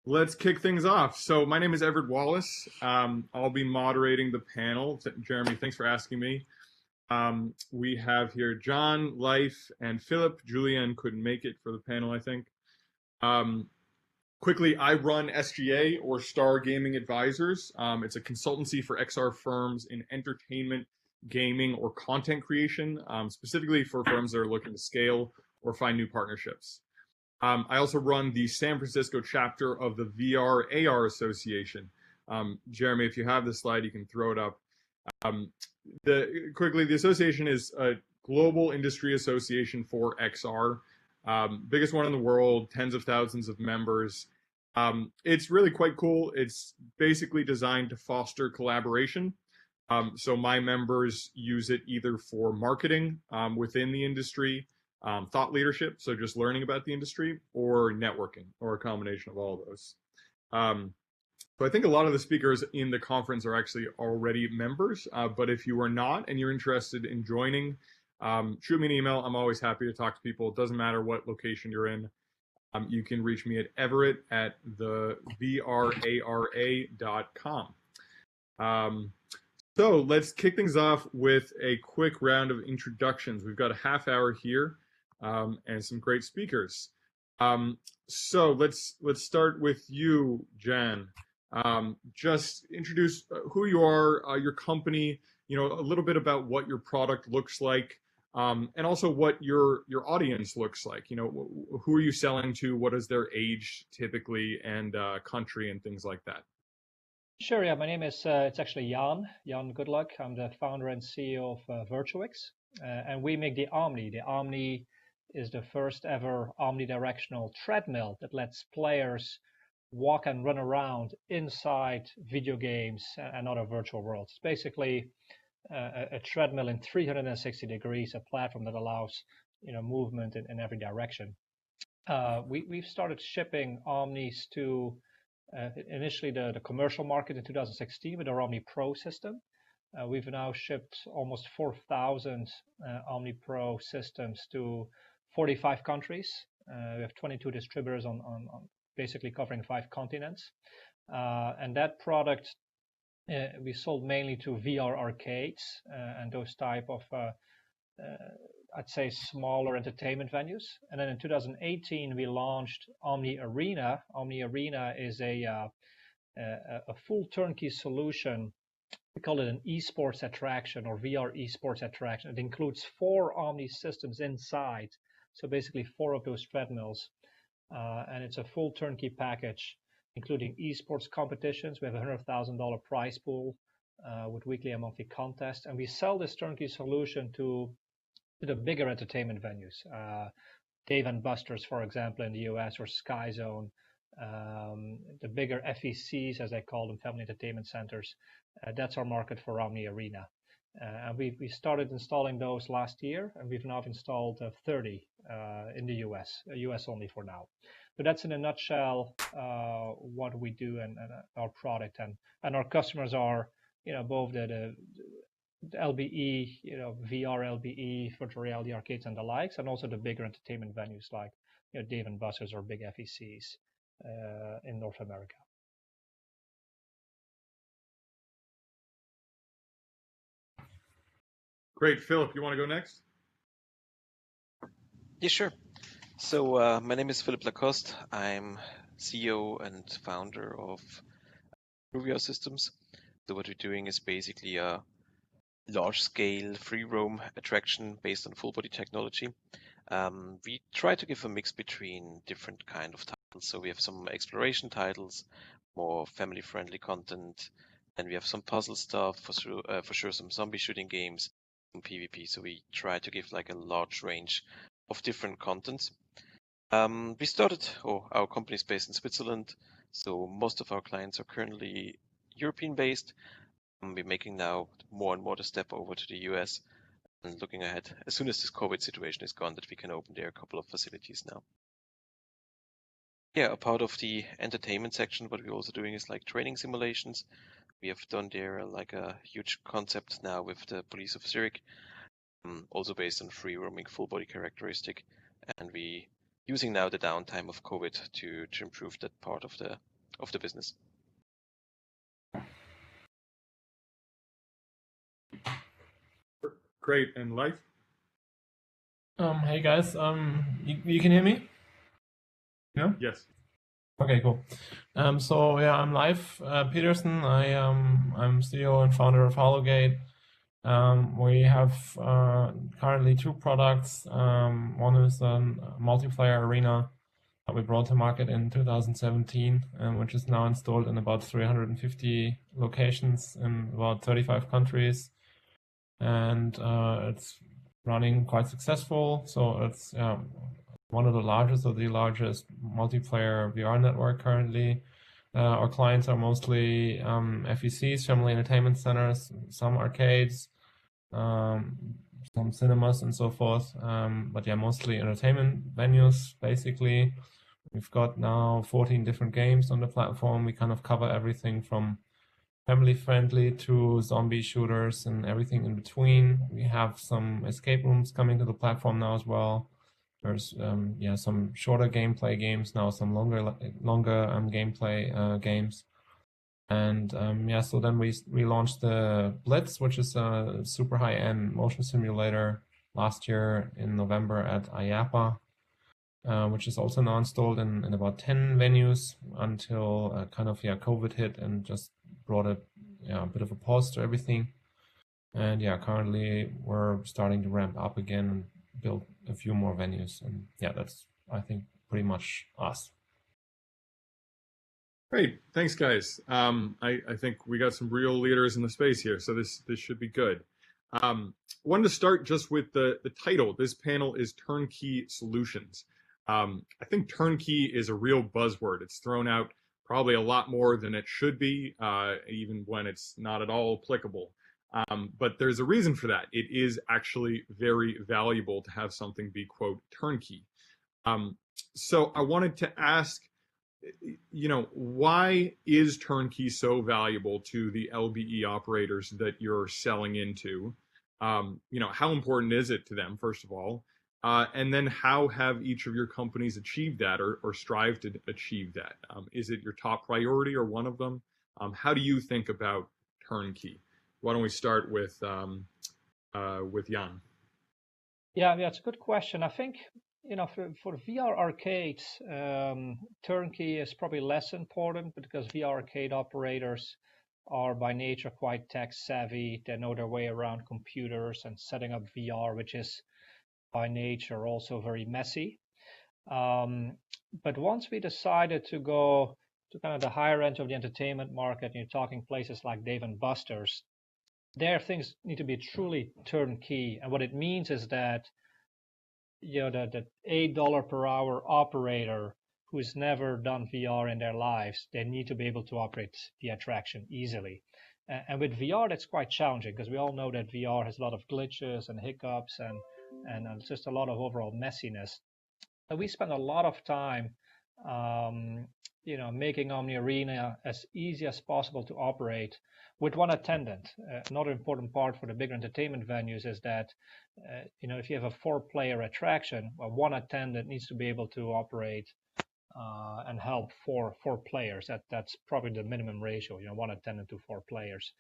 Let's kick things off. So my name is Everett Wallace. I'll be moderating the panel. Jeremy, thanks for asking me. We have here John, Leif, and Philip. Julianne couldn't make it for the panel, I think. Quickly, I run SGA, or Star Gaming Advisors. It's a consultancy for XR firms in entertainment, gaming, or content creation, specifically for firms that are looking to scale or find new partnerships. I also run the San Francisco chapter of the VR AR Association. Jeremy, if you have the slide, you can throw it up. The association is a global industry association for XR, biggest one in the world, tens of thousands of members. It's really quite cool. It's basically designed to foster collaboration. So my members use it either for marketing within the industry, thought leadership, so just learning about the industry, or networking, or a combination of all of those. So I think a lot of the speakers in the conference are actually already members, but if you are not and you're interested in joining, shoot me an email. I'm always happy to talk to people. It doesn't matter what location you're in. You can reach me at everett@thevrara.com. So let's kick things off with a quick round of introductions. We've got a half hour here and some great speakers. So let's start with you, Jan. Just introduce who you are, your company, a little bit about what your product looks like, and also what your audience looks like. Who are you selling to? What is their age typically, and country, and things like that? Sure. Yeah, my name is it's actually Jan Goodluck. I'm the founder and CEO of Virtuix, and we make the Omni. The Omni is the first ever omnidirectional treadmill that lets players walk and run around inside video games and other virtual worlds. It's basically a treadmill in 360 degrees, a platform that allows movement in every direction. We've started shipping Omnis to initially the commercial market in 2016 with our Omni Pro system. We've now shipped almost 4,000 Omni Pro systems to 45 countries. We have 22 distributors on basically covering 5 continents. And that product we sold mainly to VR arcades and those type of, I'd say, smaller entertainment venues. And then in 2018, we launched Omni Arena. Omni Arena is a full turnkey solution. We call it an esports attraction, or VR esports attraction. It includes 4 Omni systems inside. So basically 4 of those treadmills. And it's a full turnkey package, including esports competitions. We have a $100,000 prize pool with weekly and monthly contests. And we sell this turnkey solution to the bigger entertainment venues. Dave & Buster's, for example, in the US, or Sky Zone. The bigger FECs, as I call them, family entertainment centers. That's our market for Omni Arena. And we started installing those last year, and we've now installed 30 in the US only for now. So that's in a nutshell what we do and our product, and our customers are both the LBE, VR LBE, virtual reality arcades and the likes, and also the bigger entertainment venues like Dave & Buster's or big FECs in North America. Great. Philip, you want to go next? Yeah, sure. So my name is Philip Lacoste. I'm CEO and founder of VR Systems. So what we're doing is basically a large-scale free roam attraction based on full-body technology. We try to give a mix between different kind of titles. So we have some exploration titles, more family-friendly content, and we have some puzzle stuff, for sure some zombie shooting games, some PvP. So we try to give like a large range of different contents. We started, our company is based in Switzerland, so most of our clients are currently European-based. We're making now more and more the step over to the US and looking ahead, as soon as this COVID situation is gone, that we can open there a couple of facilities now. Yeah, a part of the entertainment section, what we're also doing is like training simulations. We have done there like a huge concept now with the Police of Zurich, also based on free roaming full body characteristic. And we using now the downtime of COVID to improve that part of the business. Great. And Life? Hey guys, you can hear me? Yeah? Yes. Okay, cool. So yeah, I'm Leif Peterson. I'm CEO and founder of Hologate. We have currently two products. One is a multiplayer arena that we brought to market in 2017, which is now installed in about 350 locations in about 35 countries, and it's running quite successful. So it's one of the largest or the largest multiplayer VR network currently. Our clients are mostly FECs, family entertainment centers, some arcades, some cinemas and so forth. But yeah, mostly entertainment venues, basically. We've got now 14 different games on the platform. We kind of cover everything from family friendly to zombie shooters and everything in between. We have some escape rooms coming to the platform now as well. There's some shorter gameplay games now, some longer gameplay games. And so then we launched the Blitz, which is a super high-end motion simulator last year in November at IAPA, which is also now installed in about 10 venues until COVID hit and just brought a bit of a pause to everything. And currently we're starting to ramp up again and build a few more venues. And that's, I think, pretty much us. Great. Thanks, guys. I think we got some real leaders in the space here, so this should be good. Wanted to start just with the title. This panel is Turnkey Solutions. I think turnkey is a real buzzword. It's thrown out probably a lot more than it should be, even when it's not at all applicable. But there's a reason for that. It is actually very valuable to have something be, quote, turnkey. So I wanted to ask, why is turnkey so valuable to the LBE operators that you're selling into? How important is it to them, first of all? And then how have each of your companies achieved that or strive to achieve that? Is it your top priority or one of them? How do you think about turnkey? Why don't we start with Jan? Yeah, it's a good question. I think, for VR arcades, turnkey is probably less important because VR arcade operators are by nature quite tech savvy. They know their way around computers and setting up VR, which is by nature also very messy. But once we decided to go to kind of the higher end of the entertainment market, and you're talking places like Dave & Buster's, there things need to be truly turnkey. And what it means is that the $8 per hour operator who's never done VR in their lives, they need to be able to operate the attraction easily. And with VR, that's quite challenging because we all know that VR has a lot of glitches and hiccups and just a lot of overall messiness. And we spend a lot of time, making Omni Arena as easy as possible to operate with one attendant. Another important part for the bigger entertainment venues is that, if you have a 4-player attraction, well, one attendant needs to be able to operate and help four players. That's probably the minimum ratio, one attendant to 4 players.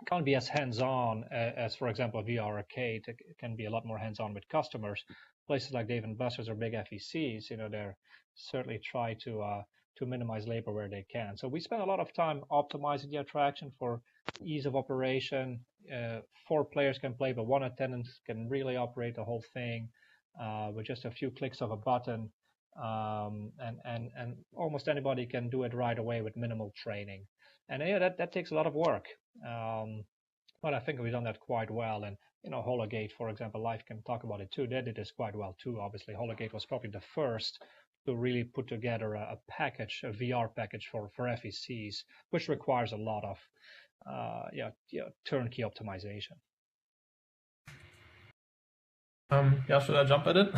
Can't be as hands-on as, for example, VR arcade. It can be a lot more hands-on with customers. Places like Dave & Buster's or big FECs, they're certainly try to minimize labor where they can. So we spend a lot of time optimizing the attraction for ease of operation. 4 players can play, but one attendant can really operate the whole thing with just a few clicks of a button. And almost anybody can do it right away with minimal training. And that takes a lot of work. But I think we've done that quite well. And Hologate, for example, Life can talk about it too. They did this quite well too. Obviously, Hologate was probably the first to really put together a VR package for FECs, which requires a lot of turnkey optimization. Should I jump at it?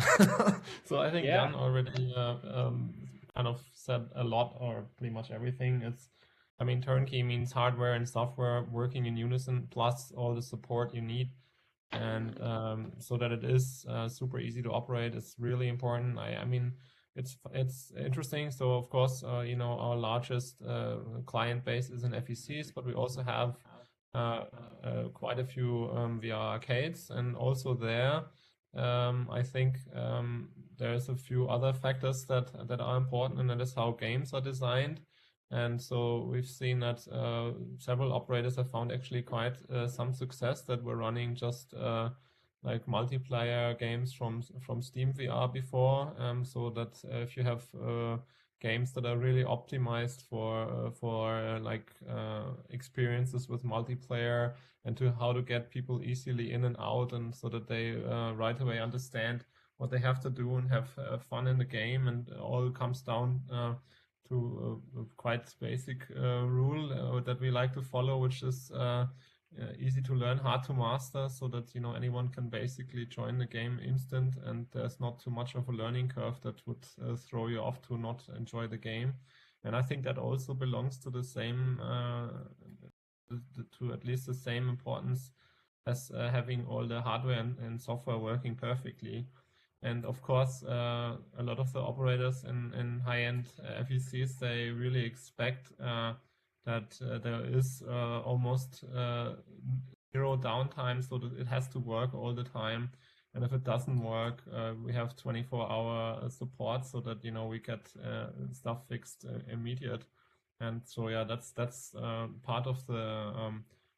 So I think Yeah. Jan already kind of said a lot or pretty much everything. Turnkey means hardware and software working in unison, plus all the support you need and so that it is super easy to operate is really important. I mean, it's interesting. So of course, our largest client base is in FECs, but we also have quite a few VR arcades, and also there, I think there's a few other factors that are important, and that is how games are designed. And so we've seen that several operators have found actually quite some success, that were running just like multiplayer games from Steam VR before. So that if you have games that are really optimized for experiences with multiplayer, and to how to get people easily in and out, and so that they right away understand what they have to do and have fun in the game, and all comes down to a quite basic rule that we like to follow, which is easy to learn, hard to master, so that anyone can basically join the game instant, and there's not too much of a learning curve that would throw you off to not enjoy the game. And I think that also belongs to the same to at least the same importance as having all the hardware and software working perfectly. And of course, a lot of the operators in high-end FECs, they really expect that there is almost zero downtime, so that it has to work all the time. And if it doesn't work, we have 24-hour support, so that we get stuff fixed immediate. And so yeah, that's part of the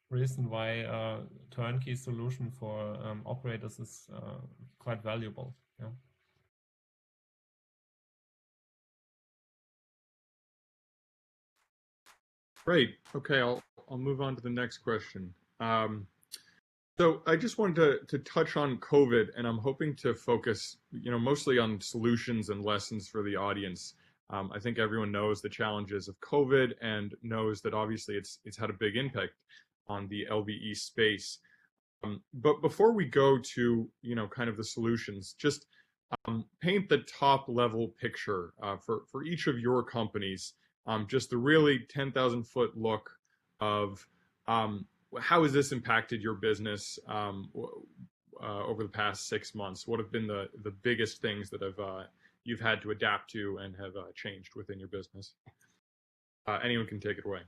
reason why turnkey solution for operators is quite valuable. Yeah. Great. Okay, I'll move on to the next question. So I just wanted to touch on COVID, and I'm hoping to focus, mostly on solutions and lessons for the audience. I think everyone knows the challenges of COVID and knows that obviously it's had a big impact on the LBE space. But before we go to kind of the solutions, just paint the top level picture for each of your companies. Just the really 10,000-foot look of how has this impacted your business over the past 6 months? What have been the biggest things that you've had to adapt to and have changed within your business? Anyone can take it away.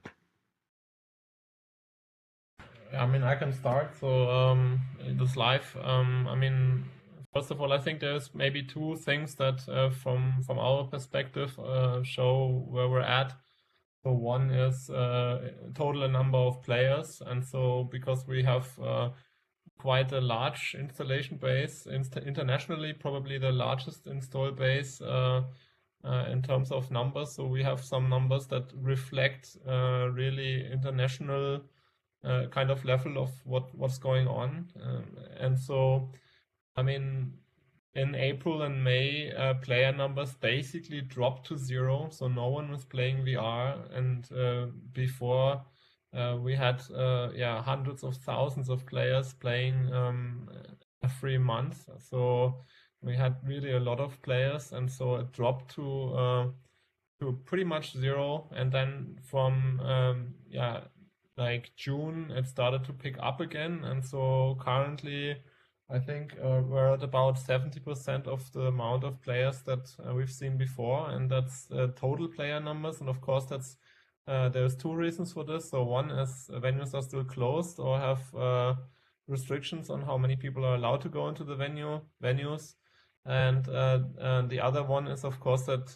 I mean, I can start. So this live. I mean, first of all, I think there's maybe two things that, from our perspective, show where we're at. So one is total number of players, and so because we have quite a large installation base internationally, probably the largest install base in terms of numbers. So we have some numbers that reflect really international kind of level of what's going on, and so I mean, in April and May, player numbers basically dropped to zero, so no one was playing VR. And before, we had hundreds of thousands of players playing every month. So we had really a lot of players, and so it dropped to pretty much zero. And then from like June, it started to pick up again. And so currently, I think we're at about 70% of the amount of players that we've seen before, and that's total player numbers. And of course, that's there's two reasons for this. So one is venues are still closed or have restrictions on how many people are allowed to go into the venues. And the other one is, of course, that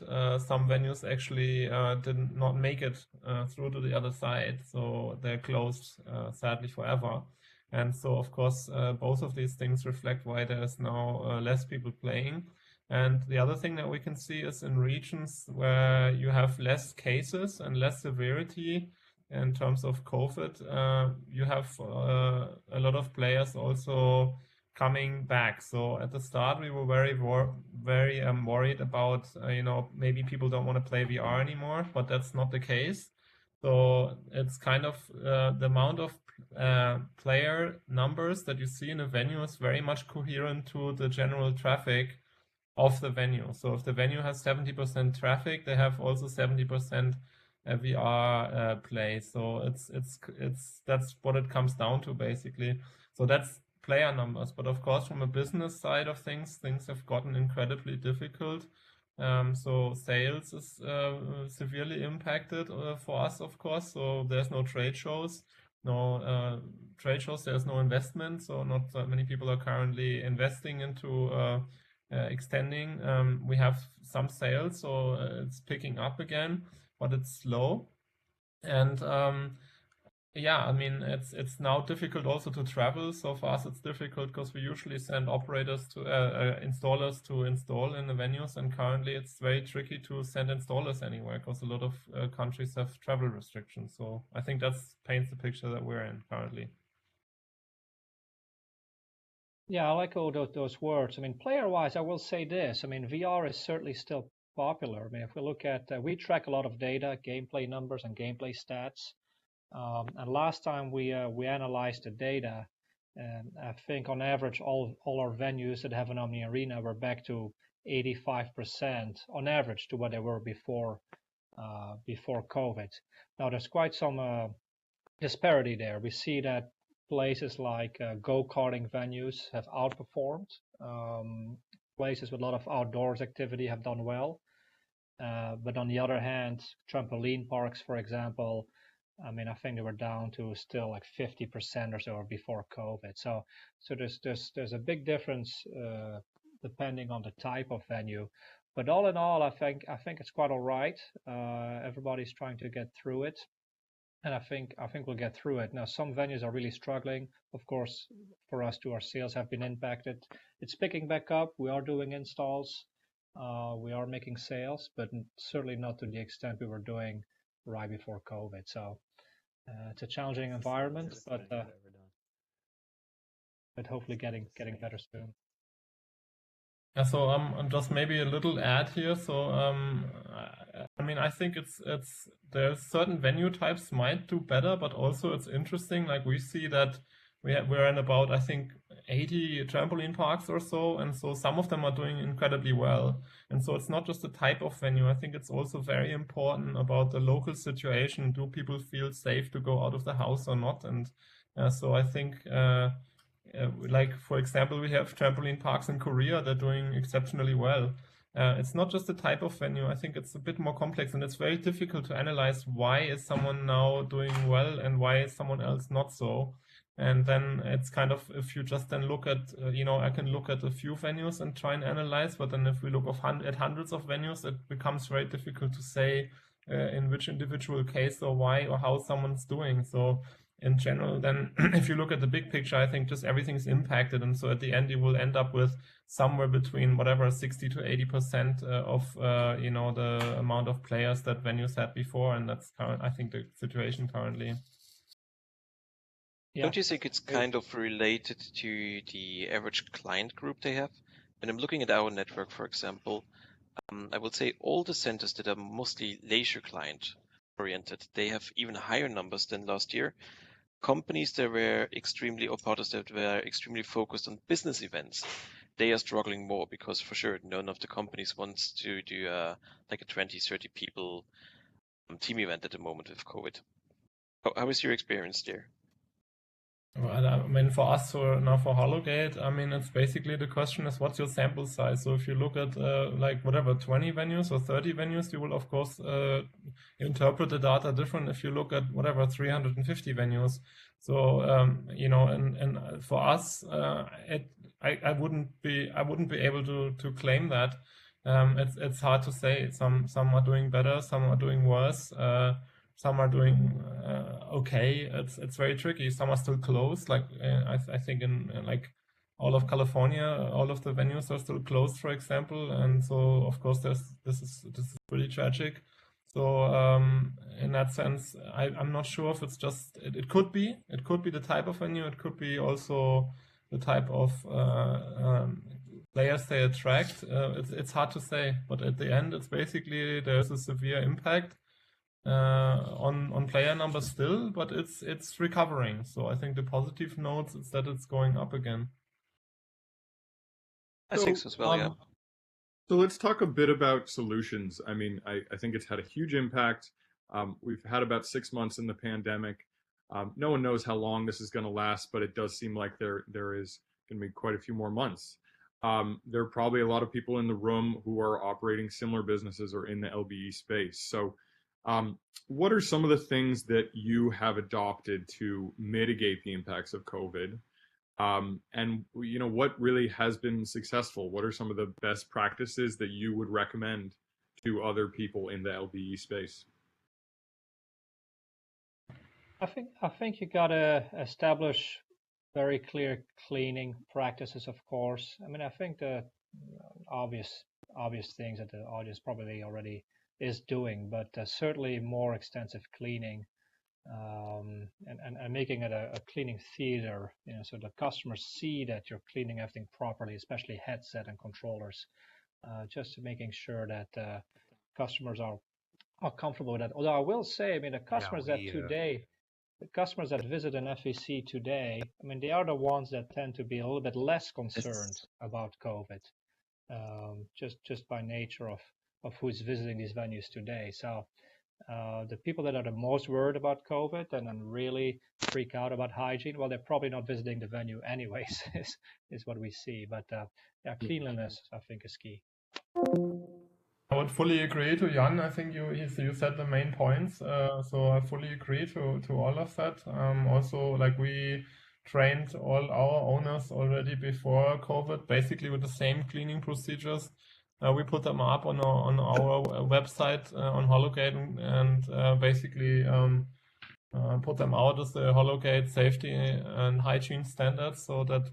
some venues actually did not make it through to the other side, so they're closed sadly forever. And so, of course, both of these things reflect why there's now less people playing. And the other thing that we can see is in regions where you have less cases and less severity in terms of COVID, you have a lot of players also coming back. So at the start, we were very worried about, maybe people don't want to play VR anymore, but that's not the case. So it's kind of the amount of player numbers that you see in a venue is very much coherent to the general traffic of the venue. So if the venue has 70% traffic, they have also 70% VR play. So it's that's what it comes down to basically. So that's player numbers. But of course, from a business side of things have gotten incredibly difficult. So sales is severely impacted for us, of course. So there's no trade shows, there's no investment. So not that many people are currently investing into extending. We have some sales, so it's picking up again, but it's slow. And yeah, I mean, it's now difficult also to travel. So for us, it's difficult because we usually send operators to installers to install in the venues, and currently it's very tricky to send installers anywhere because a lot of countries have travel restrictions. So I think that paints the picture that we're in currently. Yeah, I like all those words. I mean, player-wise, I will say this. I mean, VR is certainly still popular. I mean, if we look at, we track a lot of data, gameplay numbers, and gameplay stats. And last time we analyzed the data, I think on average all our venues that have an Omni Arena were back to 85% on average to what they were before COVID. Now there's quite some disparity there. We see that places like go-karting venues have outperformed. Places with a lot of outdoors activity have done well. But on the other hand, trampoline parks, for example, I mean, I think they were down to still like 50% or so before COVID. So there's a big difference depending on the type of venue. But all in all, I think it's quite all right. Everybody's trying to get through it, and I think we'll get through it. Now, some venues are really struggling. Of course, for us too, our sales have been impacted. It's picking back up. We are doing installs. We are making sales, but certainly not to the extent we were doing right before COVID. So it's a challenging environment, but hopefully getting better soon. Yeah, so I'm just maybe a little add here. So I mean, I think there's certain venue types might do better, but also it's interesting. Like we see that we're in about, I think, 80 trampoline parks or so, and so some of them are doing incredibly well. And so it's not just the type of venue. I think it's also very important about the local situation. Do people feel safe to go out of the house or not? And so I think. Like, for example, we have trampoline parks in Korea that are doing exceptionally well. It's not just the type of venue. I think it's a bit more complex, and it's very difficult to analyze why is someone now doing well and why is someone else not so. And then it's kind of, if you just then look at, I can look at a few venues and try and analyze, but then if we look at hundreds of venues, it becomes very difficult to say in which individual case or why or how someone's doing. So in general, then if you look at the big picture, I think just everything's impacted. And so at the end, you will end up with somewhere between whatever 60 to 80% of, the amount of players that venues had before. And that's I think the situation currently. Yeah. Don't you think it's kind of related to the average client group they have? When I'm looking at our network, for example, I would say all the centers that are mostly leisure client oriented, they have even higher numbers than last year. Companies that were operators that were extremely focused on business events, they are struggling more because for sure none of the companies wants to do like a 20, 30 people team event at the moment with COVID. How is your experience there? Well, I mean, for us, now for Hologate, I mean, it's basically the question is what's your sample size? So if you look at like whatever 20 venues or 30 venues, you will of course interpret the data different if you look at whatever 350 venues. So and for us, I wouldn't be able to claim that. It's hard to say. Some are doing better, some are doing worse. Some are doing okay. It's very tricky. Some are still closed. Like I think in like all of California, all of the venues are still closed, for example. And so of course this is pretty tragic. So in that sense, I'm not sure if it's just it could be the type of venue. It could be also the type of players they attract. It's hard to say. But at the end, it's basically there's a severe impact on player numbers still, but it's recovering. So I think the positive notes is that it's going up again. I think so as well, yeah. So let's talk a bit about solutions. I mean, I think it's had a huge impact. We've had about 6 months in the pandemic. No one knows how long this is going to last, but it does seem like there is going to be quite a few more months. There are probably a lot of people in the room who are operating similar businesses or in the LBE space. So what are some of the things that you have adopted to mitigate the impacts of COVID? And what really has been successful? What are some of the best practices that you would recommend to other people in the LBE space? I think you gotta establish very clear cleaning practices, of course. I mean, I think the obvious things that the audience probably already is doing, but certainly more extensive cleaning, and making it a cleaning theater, so the customers see that you're cleaning everything properly, especially headset and controllers, just making sure that customers are comfortable with that. Although I will say, I mean, the customers the customers that visit an FEC today, I mean, they are the ones that tend to be a little bit less concerned about COVID, just by nature of who's visiting these venues today. So the people that are the most worried about COVID and then really freak out about hygiene, well, they're probably not visiting the venue anyways, is what we see. But yeah, cleanliness, I think, is key. I would fully agree to Jan. I think you said the main points. So I fully agree to all of that. Also, like, we trained all our owners already before COVID, basically with the same cleaning procedures. We put them up on our website on Hologate, and basically put them out as the Hologate safety and hygiene standards, so that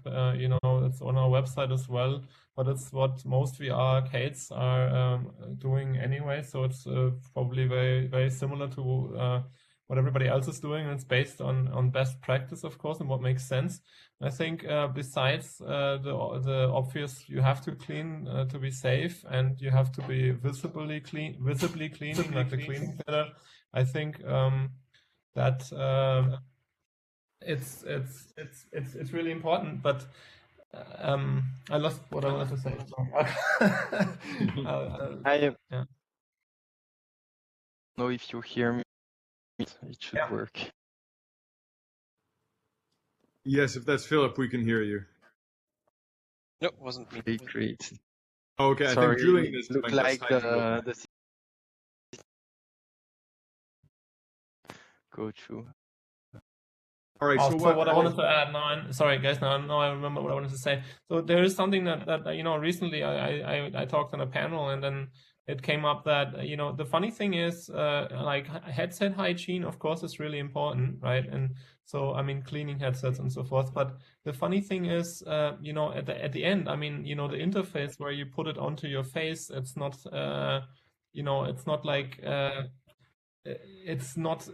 it's on our website as well. But it's what most VR arcades are doing anyway, so it's probably very, very similar to what everybody else is doing, and it's based on best practice, of course, and what makes sense. I think besides the obvious, you have to clean to be safe, and you have to be visibly cleaning, like the cleaning theater. I think that it's really important, but I lost what I wanted to say. I Yeah. know if you hear me, it should work. Yes, if that's Philip, we can hear you. No, wasn't me. Great. Okay, Sorry, I think Julian is look doing like the go through. All right, so what I wanted to add now, sorry guys, now I remember what I wanted to say. So there is something that recently I talked on a panel, and then it came up that the funny thing is like headset hygiene, of course, is really important, right? And so I mean, cleaning headsets and so forth. But the funny thing is, at the end, I mean, the interface where you put it onto your face, it's not it's not like it's not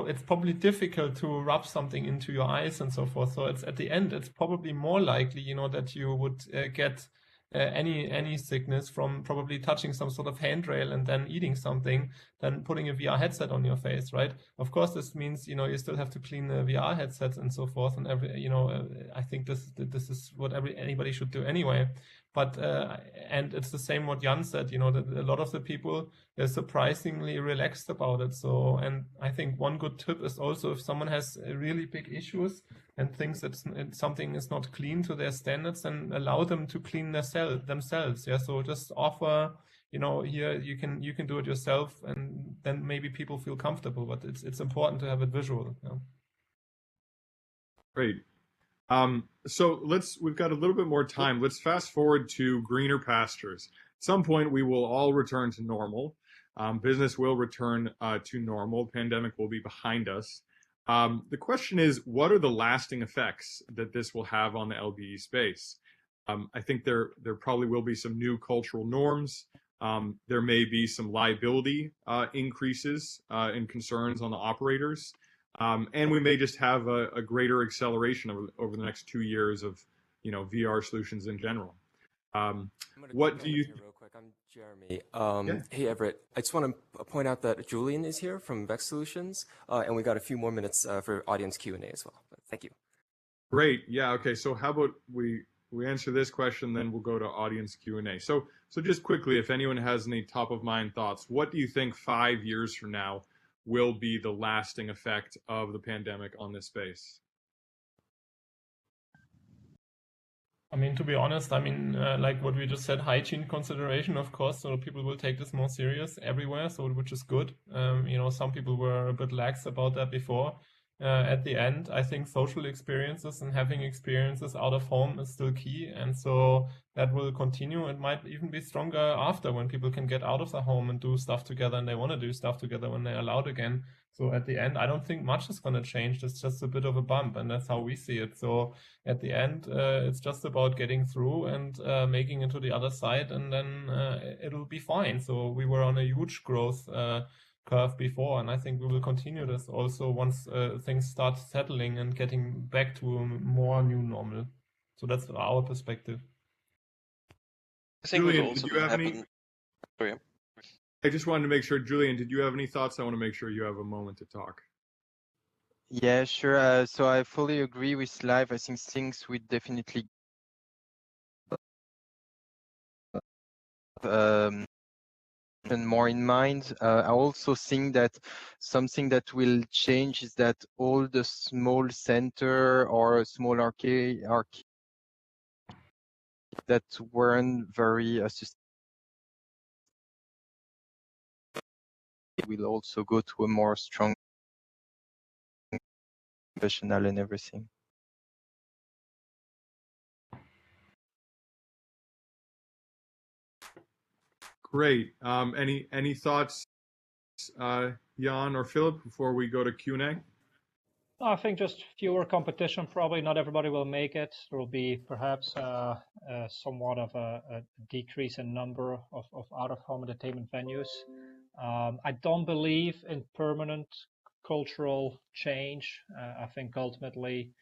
it's probably difficult to rub something into your eyes and so forth. So it's at the end, it's probably more likely that you would get any sickness from probably touching some sort of handrail and then eating something than putting a VR headset on your face, right? Of course, this means you still have to clean the VR headsets and so forth, and I think this is what anybody should do anyway. But and it's the same what Jan said, that a lot of the people are surprisingly relaxed about it. So, and I think one good tip is also, if someone has really big issues and thinks that something is not clean to their standards, then allow them to clean themselves. Yeah. So just offer, here you can do it yourself, and then maybe people feel comfortable. But it's important to have it visual. Yeah. Great. So we've got a little bit more time. Let's fast forward to greener pastures. At some point, we will all return to normal. Business will return to normal. Pandemic will be behind us. The question is, what are the lasting effects that this will have on the LBE space? I think there probably will be some new cultural norms. There may be some liability increases and concerns on the operators. And we may just have a greater acceleration over the next 2 years of, VR solutions in general. What do you? Real quick, I'm Jeremy. Hey Everett, I just want to point out that Julian is here from Vex Solutions, and we got a few more minutes for audience Q&A as well. But thank you. Great. Yeah. Okay. So how about we answer this question, then we'll go to audience Q&A. So just quickly, if anyone has any top of mind thoughts, what do you think 5 years from now will be the lasting effect of the pandemic on this space? I mean, to be honest, I mean, like what we just said, hygiene consideration, of course, so people will take this more serious everywhere, so which is good. You know, some people were a bit lax about that before. At the end, I think social experiences and having experiences out of home is still key, and so that will continue. It might even be stronger after, when people can get out of the home and do stuff together, and they want to do stuff together when they're allowed again. So at the end, I don't think much is going to change. It's just a bit of a bump, and that's how we see it. So at the end, it's just about getting through and making it to the other side, and then it'll be fine. So we were on a huge growth curve before, and I think we will continue this also once things start settling and getting back to a more new normal. So that's our perspective. I think Julian, what also did you will have happen. any? Sorry. I just wanted to make sure, Julian, did you have any thoughts? I want to make sure you have a moment to talk. Yeah, sure. So I fully agree with Live. I think things would definitely and more in mind. I also think that something that will change is that all the small center or small arcade that weren't very will also go to a more strong professional and everything. Great. Any thoughts, Jan or Philip, before we go to Q&A? I think just fewer competition. Probably not everybody will make it. There will be perhaps somewhat of a decrease in number of out-of-home entertainment venues. I don't believe in permanent cultural change. I think ultimately,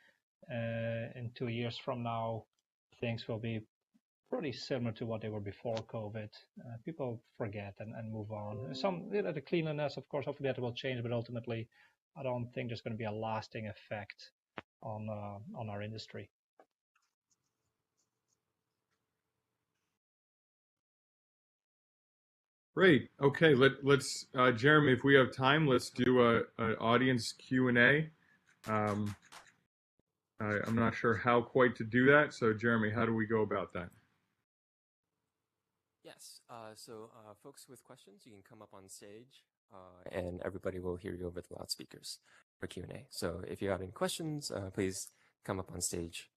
in 2 years from now, things will be pretty similar to what they were before COVID. People forget and move on. The cleanliness, of course, hopefully that will change, but ultimately, I don't think there's going to be a lasting effect on our industry. Great. Okay. Let's Jeremy, if we have time, let's do an audience Q&A. I'm not sure how quite to do that. So Jeremy, how do we go about that? Yes. So folks with questions, you can come up on stage, and everybody will hear you over the loudspeakers for Q&A. So if you have any questions, please come up on stage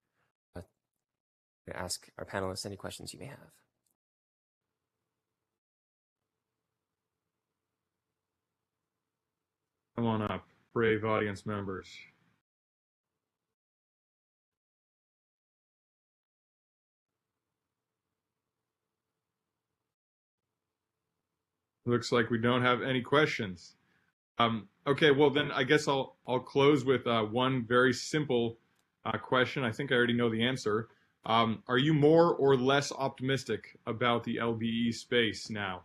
and ask our panelists any questions you may have. Come on up, brave audience members. Looks like we don't have any questions. Okay, well then I guess I'll close with one very simple question. I think I already know the answer. Are you more or less optimistic about the LBE space now?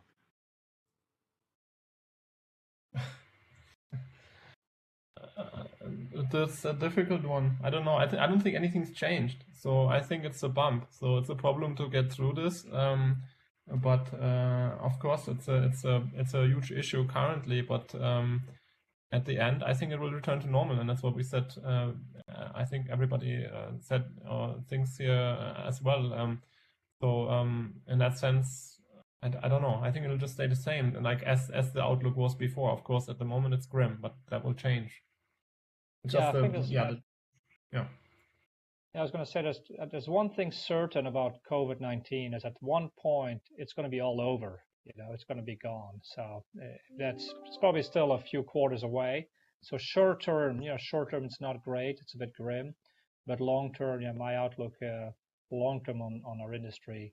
That's a difficult one. I don't know. I don't think anything's changed. So I think it's a bump. So it's a problem to get through this. But of course, it's a huge issue currently. But at the end, I think it will return to normal, and that's what we said. I think everybody said things here as well. So in that sense, I don't know. I think it'll just stay the same, like as the outlook was before. Of course, at the moment it's grim, but that will change. Yeah, I think I was going to say there's one thing certain about COVID-19 is at one point it's going to be all over. It's going to be gone. So it's probably still a few quarters away. So short term, it's not great. It's a bit grim, but long term, my outlook long term on our industry,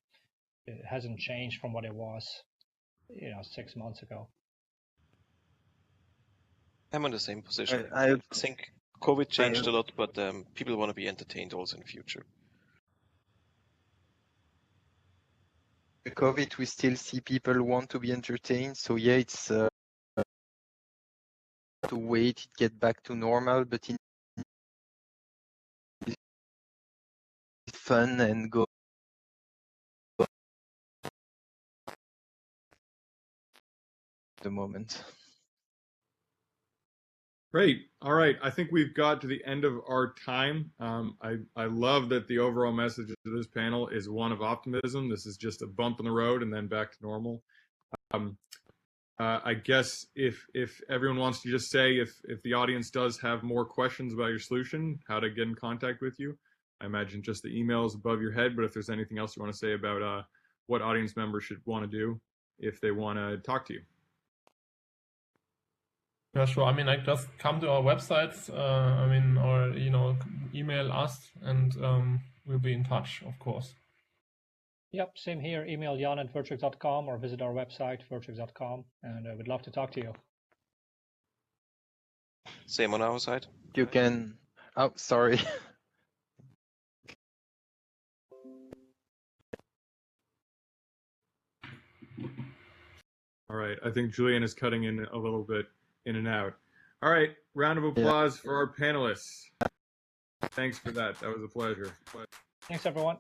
it hasn't changed from what it was, 6 months ago. I'm in the same position. I think COVID changed a lot, but people want to be entertained also in the future. COVID, we still see people want to be entertained. So yeah, it's to wait, it get back to normal, but in fun and go. The moment. Great. All right. I think we've got to the end of our time. I love that the overall message of this panel is one of optimism. This is just a bump in the road and then back to normal. I guess if everyone wants to just say if the audience does have more questions about your solution, how to get in contact with you. I imagine just the email is above your head, but if there's anything else you want to say about what audience members should want to do if they want to talk to you. Yeah, sure. I mean, like, just come to our websites. I mean, or email us, and we'll be in touch, of course. Yep, same here. Email jan@virtuix.com or visit our website, virtuix.com, and we'd love to talk to you. Same on our side. You can. Oh, sorry. All right. I think Julian is cutting in a little bit in and out. All right. Round of applause for our panelists. Thanks for that. That was a pleasure. Thanks, everyone.